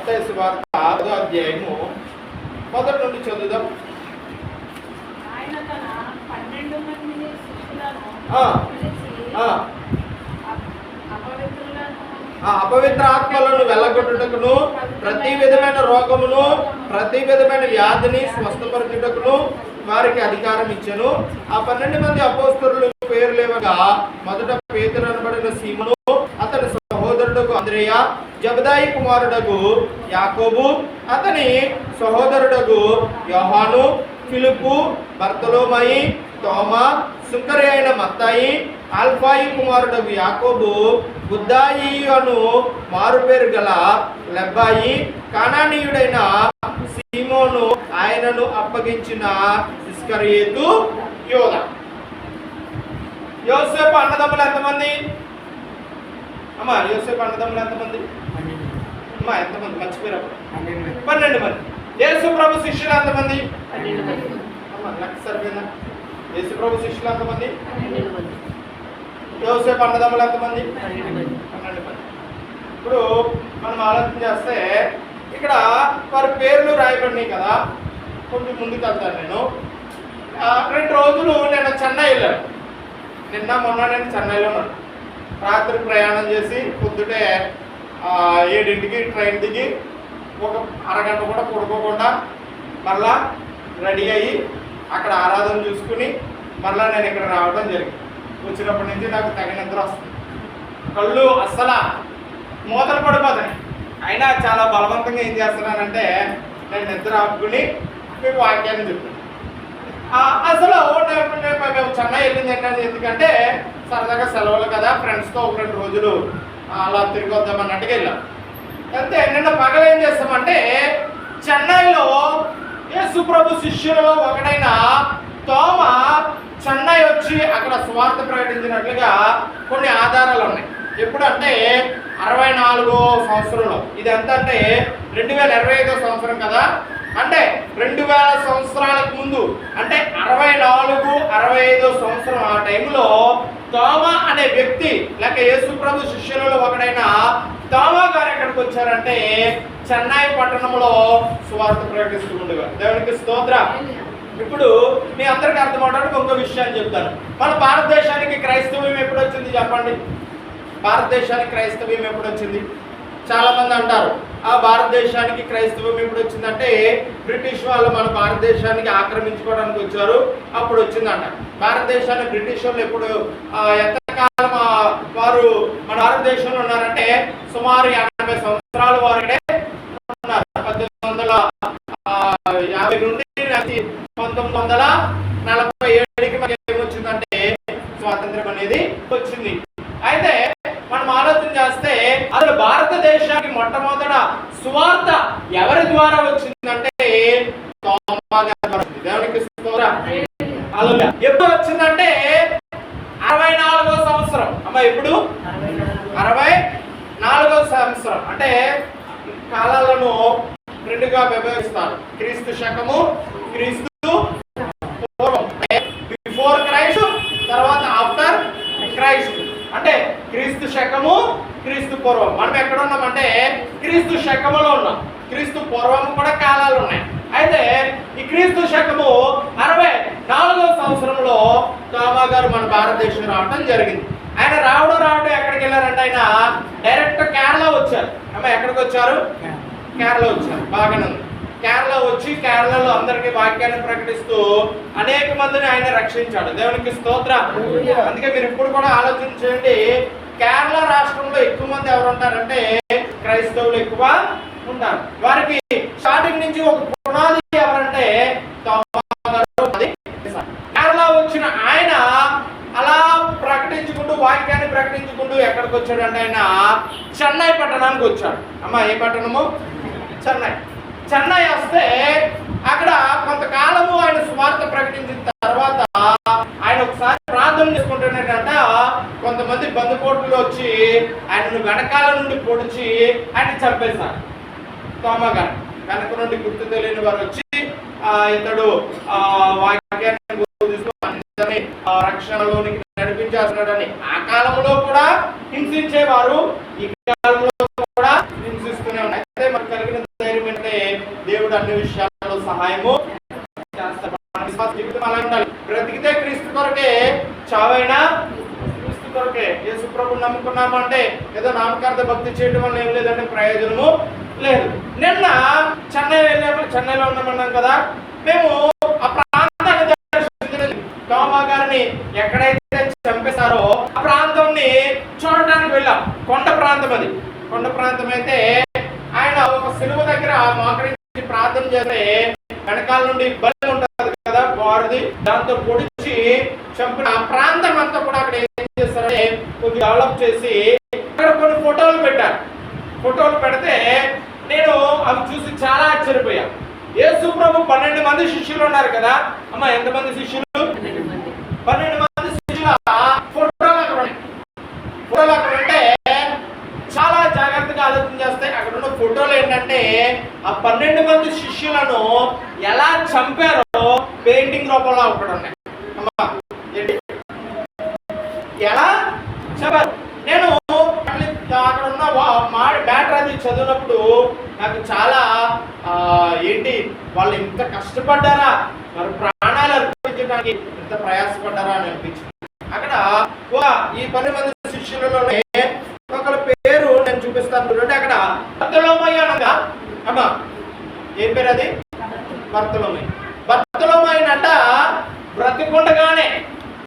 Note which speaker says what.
Speaker 1: మత్తయి సువార్త 6వ అధ్యాయము మొదటి నుండి చదువుదాం.
Speaker 2: ఆయన తన 12 మంది శిష్యులను
Speaker 1: అపవిత్ర ఆత్మలను వెళ్ళగొట్టుటకును, ప్రతి విధమైన రోగమును, ప్రతి విధమైన వ్యాధిని స్వస్థపరచుటకును వారికి అధికారం ఇచ్చెను. ఆ 12 మంది అపోస్తలుల పేరు లేవగా, మొదట పేతురు అనబడిన సీమోను, అతని సహోదరుడగు అంద్రేయ, జబదాయి కుమారుడగు యాకోబు, అతని సహోదరుడగు యోహాను, ఫిలిప్పు, బర్తలోమాయి, తోమా, సుంకరి అయిన మత్తాయి, ఆల్ఫాయి కుమారుడగు యాకోబు, బుద్దాయి అను మారుపేరు గల లెబ్బాయి, కానానీయుడైన సీమోను, ఆయనను అప్పగించిన ఇస్కరియోతు యోధ. యోసేపు అన్నదమ్ములు ఎంతమంది అమ్మా? యోసేపు అన్నదమ్ములు ఎంతమంది అమ్మా? ఎంతమంది? మర్చిపోయారు. 12 మంది. యేసు ప్రభు శిష్యులు ఎంతమంది అమ్మా? లెక్క సరిపోయిందా? యేసు ప్రభు శిష్యులు ఎంతమంది? యోసేపు అన్నదమ్ములు ఎంతమంది? 12 మంది. ఇప్పుడు మనం ఆలోచన చేస్తే ఇక్కడ వారి పేర్లు రాయబడినాయి కదా. కొంచెం ముందుకు వెళ్తాను. నేను 2 రోజులు నేను చెన్నై వెళ్ళాను. నిన్న మొన్న నేను చెన్నైలో ఉన్నాను. రాత్రి ప్రయాణం చేసి పొద్దుటే 7ంటికి ట్రైన్ దిగి ఒక అరగంట కూడా పడుకోకుండా మళ్ళా రెడీ అయ్యి అక్కడ ఆరాధన చూసుకుని మళ్ళీ నేను ఇక్కడ రావడం జరిగింది. వచ్చినప్పటి నుంచి నాకు తగిన నిద్ర వస్తుంది. కళ్ళు అస్సలు మూతలు పడిపోతాయి. అయినా చాలా బలవంతంగా ఏం చేస్తున్నానంటే నేను నిద్ర ఆపుకుని మీకు వాక్యాన్ని చెప్తాను. అసలు మేము చెన్నై వెళ్ళింది ఏంటంటే, ఎందుకంటే సరదాగా సెలవులు కదా, ఫ్రెండ్స్తో ఒక 2 రోజులు అలా తిరిగి వద్దామన్నట్టుగా వెళ్ళాం. అంతే. నిన్న పగలు ఏం చేస్తామంటే, చెన్నైలో యేసు ప్రభు శిష్యులలో ఒకడైన తోమా చెన్నై వచ్చి అక్కడ సువార్త ప్రకటించినట్లుగా కొన్ని ఆధారాలు ఉన్నాయి. ఎప్పుడంటే 64వ సంవత్సరంలో. ఇది ఎంత అంటే 2025వ సంవత్సరం కదా. అంటే 2000 సంవత్సరాలకు ముందు, అంటే 64, 65వ సంవత్సరం ఆ టైంలో తోమా అనే వ్యక్తి లేక యేసు ప్రభు శిష్యులలో ఒకడైన తోమా గారు ఎక్కడికి వచ్చారంటే చెన్నై పట్టణంలో సువార్త ప్రకటిస్తూ ఉండేవారు. దేవునికి స్తోత్రం. ఇప్పుడు మీ అందరికీ అర్థమవడానికి ఇంకో విషయాన్ని చెప్తాను. మన భారతదేశానికి క్రైస్తవ్యం ఎప్పుడు వచ్చింది చెప్పండి? భారతదేశానికి క్రైస్తవ్యం ఎప్పుడు వచ్చింది? చాలా మంది అంటారు ఆ భారతదేశానికి క్రైస్తవం ఎప్పుడు వచ్చిందంటే బ్రిటిష్ వాళ్ళు మన భారతదేశానికి ఆక్రమించుకోవడానికి వచ్చారు, అప్పుడు వచ్చిందంట. భారతదేశాన్ని బ్రిటిష్ వాళ్ళు ఎప్పుడు ఎంతకాలం వారు మన భారతదేశంలో ఉన్నారంటే సుమారు 80 సంవత్సరాల వరకే ఉన్నారు. 1850 నుండి 1947కి మనకి ఏమొచ్చిందంటే స్వాతంత్రం అనేది వచ్చింది. అయితే మనం ఆలోచన చేస్తే అసలు భారతదేశానికి మొట్టమొదట సువార్త ఎవరి ద్వారా వచ్చిందంటే తోమా గారి ద్వారా. దేవునికి స్తోత్రం. హల్లెలూయా. ఎప్పుడు వచ్చిందంటే 64వ సంవత్సరం అమ్మ. ఇప్పుడు 64వ సంవత్సరం. అంటే కాలాలను 2గా విభజిస్తారు. క్రీస్తు శకము, క్రీస్తు పూర్వం. బిఫోర్ క్రైస్ట్, తర్వాత ఆఫ్టర్ క్రైస్ట్. అంటే క్రీస్తు శకము, క్రీస్తు పూర్వం. మనం ఎక్కడ ఉన్నామంటే క్రీస్తు శకములో ఉన్నాం. క్రీస్తు పూర్వము కూడా కాలాలు ఉన్నాయి. అయితే ఈ క్రీస్తు శకము 64వ సంవత్సరంలో తోమా గారు మన భారతదేశం రావడం జరిగింది. ఆయన రావడం ఎక్కడికి వెళ్ళారంటే ఆయన డైరెక్ట్ కేరళ వచ్చారు. అమ్మ ఎక్కడికి వచ్చారు? కేరళ వచ్చారు. బాగానే ఉంది. కేరళ వచ్చి కేరళలో అందరికీ వాక్యాన్ని ప్రకటిస్తూ అనేక మందిని ఆయన రక్షించాడు. దేవునికి స్తోత్రం. అందుకే మీరు ఇప్పుడు కూడా ఆలోచన చేయండి, కేరళ రాష్ట్రంలో ఎక్కువ మంది ఎవరు ఉంటారంటే క్రైస్తవులు ఎక్కువ ఉంటారు. వారికి స్టార్టింగ్ నుంచి ఒక పునాది ఎవరంటే కేరళ వచ్చిన ఆయన అలా ప్రకటించుకుంటూ వాక్యాన్ని ప్రకటించుకుంటూ ఎక్కడికి వచ్చాడంటే ఆయన చెన్నై పట్టణానికి వచ్చాడు. అమ్మ ఏ పట్టణము? చెన్నై. చెన్నై వస్తే అక్కడ కొంతకాలము ఆయన సువార్త ప్రకటించిన తర్వాత ఆయన ఒకసారి ప్రార్థన చేసుకుంటున్నట్ట కొంతమంది బందుపోట్లు వచ్చి ఆయనను వెనకాల నుండి పొడిచి ఆయన చంపేశారు. తోమా గారు వెనక నుండి గుర్తు తెలియని వారు వచ్చి ఇతడు వాక్యాన్ని రక్షణలోనికి నడిపించేస్తున్నాడని ఆ కాలంలో కూడా హింసించేవారు, ఈ కాలంలో కూడా హింసిస్తూనే ఉన్నాయి. అయితే మనకు కలిగిన అనుకున్నామంటే ఏదో నామకార్థ భక్తి చేయడం వల్ల ఏం లేదంటే ప్రయోజనము లేదు. నిన్న చెన్నైలో ఉన్నామన్నాం కదా, మేము ఆ ప్రాంతాన్ని దర్శించలేదు. తోమా గారిని ఎక్కడైతే చంపేశారో ఆ ప్రాంతాన్ని చూడటానికి వెళ్ళాం. కొండ ప్రాంతం అది. కొండ ప్రాంతం అయితే ఆయన ఒక సిలువ దగ్గర మోకరించి ప్రార్థన చేస్తే వెనకాల నుండి బలి ఉంటుంది కదా, వారిది, దాంతో పొడిచి చంపిన ఆ ప్రాంతం అంతా కూడా అక్కడ ఏం చేస్తారంటే కొంచెం డెవలప్ చేసి అక్కడ కొన్ని ఫోటోలు పెట్టారు. ఫోటోలు పెడితే నేను అవి చూసి చాలా ఆశ్చర్యపోయా. యేసు ప్రభు 12 మంది శిష్యులు ఉన్నారు కదా అమ్మ, ఎంతమంది శిష్యులు? 12 మంది శిష్యుల ఫోటోలు అక్కడ ఉన్నాయి. ఫోటోలు అక్కడ ఉంటే చాలా జాగ్రత్తగా ఆలోచన చేస్తే అక్కడ ఉన్న ఫోటోలు ఏంటంటే ఆ 12 మంది శిష్యులను ఎలా చంపారో పెయింటింగ్ రూపంలో ఒకటి ఉన్నాయి. అమ్మా ఏంటి ఎలా చంపారు? నేను అక్కడ ఉన్న బ్యాటర్ అది చదివినప్పుడు నాకు చాలా ఏంటి వాళ్ళు ఇంత కష్టపడ్డారా, మరి ప్రాణాలు అర్పించడానికి ఇంత ప్రయాసపడ్డారా అని అనిపించింది. అక్కడ ఈ 12 మంది శిష్యులలోనే ఒకళ్ళ పేరు నేను చూపిస్తాను చూడండి. అక్కడ బర్తలోమయ్య అనగా అమ్మా ఏం పేరు అది? బర్తలోమయ్య.